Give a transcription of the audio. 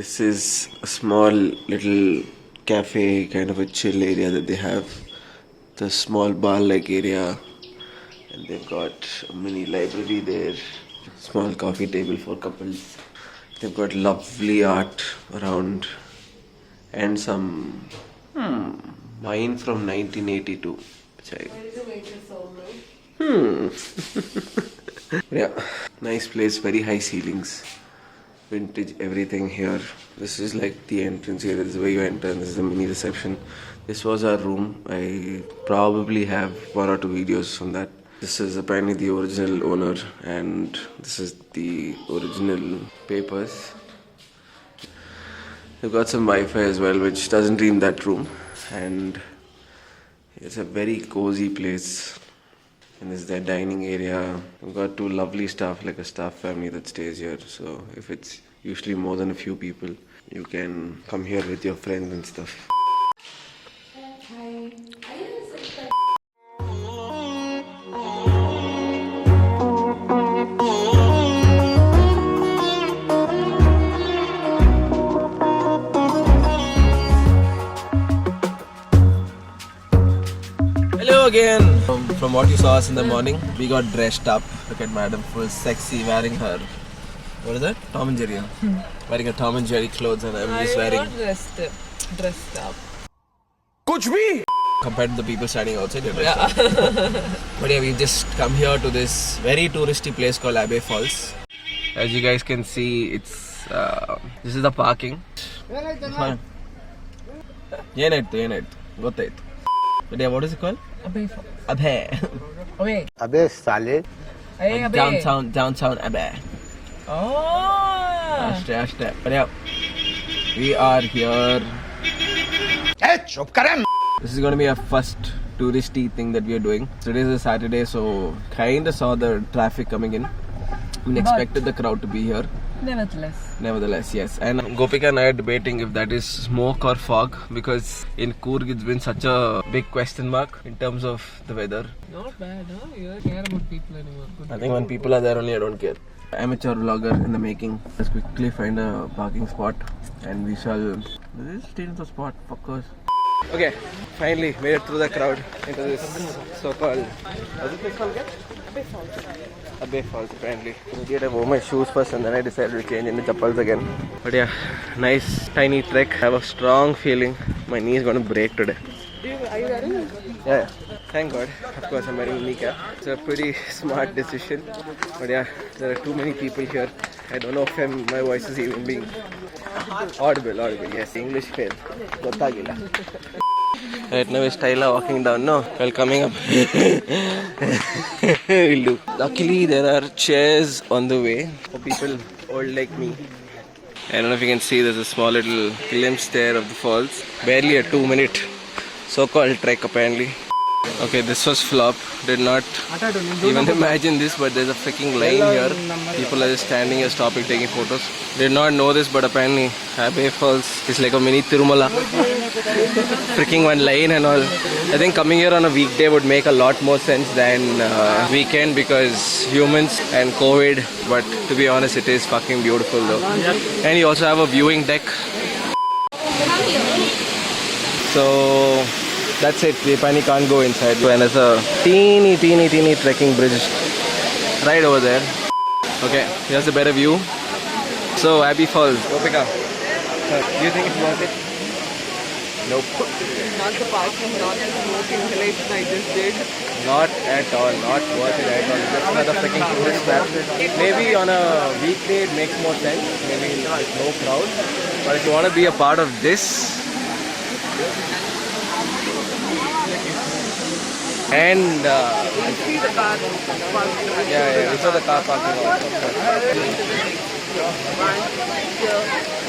This is a small little cafe, kind of a chill area that they have. The small bar-like area, and they've got a mini library there. Small coffee table for couples. They've got lovely art around, and some wine from 1982. Which yeah, nice place. Very high ceilings. Vintage everything here. This is like the entrance here. This is where you enter, and this is the mini reception. This was our room. I probably have 1 or 2 videos from that. This is apparently the original owner, and this is the original papers. We've got some Wi-Fi as well, which doesn't ream that room, and it's a very cozy place. And this is their dining area. We've got 2 lovely staff, like a staff family that stays here. So if it's usually more than a few people, you can come here with your friends and stuff. Hi. Hello again! From what you saw us in the morning, we got dressed up. Look at Madam, full sexy, wearing her, what is that? Tom and Jerry. Wearing her Tom and Jerry clothes, and I'm just wearing. I'm not dressed up. Kuch bhi! Compared to the people standing outside, you're dressed up. But yeah, we just come here to this very touristy place called Abbey Falls. As you guys can see, it's this is the parking. Yenaitu. But yeah, what is it called? Abe. Abbey. अबे साले Downtown Abbey. Oh. Ashte. But yeah, we are here. This is going to be our first touristy thing that we are doing. Today is a Saturday, so kinda saw the traffic coming in. We expected the crowd to be here. Nevertheless, yes. And Gopika and I are debating if that is smoke or fog, because in COORG it's been such a big question mark in terms of the weather. Not bad, huh? You don't care about people anymore. Good. I think when people are there only, I don't care. Amateur vlogger in the making. Let's quickly find a parking spot, and we shall. This is still the spot, fuckers. Okay, finally made it through the crowd into this so-called. What's this place called again? Abbey Falls, apparently. I wore my shoes first, and then I decided to change into chappals again. But yeah, nice tiny trek. I have a strong feeling my knee is going to break today. Are you wearing it? Yeah, thank God. Of course, I'm wearing a kneecap. It's a pretty smart decision. But yeah, there are too many people here. I don't know if my voice is even being audible. Yes, English fail. Right now we're style walking down. No, while coming up, we'll do. Luckily, there are chairs on the way for people old like me. I don't know if you can see, there's a small little glimpse there of the falls. Barely a 2-minute so-called trek apparently. Okay, this was flop. Did not even imagine this, but there's a freaking line here. People are just standing here, stopping, taking photos. Did not know this, but apparently Abbey Falls is like a mini Tirumala. Freaking one line and all. I think coming here on a weekday would make a lot more sense than weekend, because humans and COVID. But to be honest, it is fucking beautiful though. And you also have a viewing deck. So that's it. We apparently can't go inside. And there's a teeny trekking bridge right over there. Okay, here's a better view. So Abbey Falls. Gopika, do you think it's worth it? Nope. Not the parking, not the smoke inhalation I just did. Not at all. Not worth it at all. Just another freaking tourist trap. Maybe on a weekday it makes more sense. Maybe there's no crowd. But if you want to be a part of this, and You see the car parking. yeah, we saw the car parking also. One here.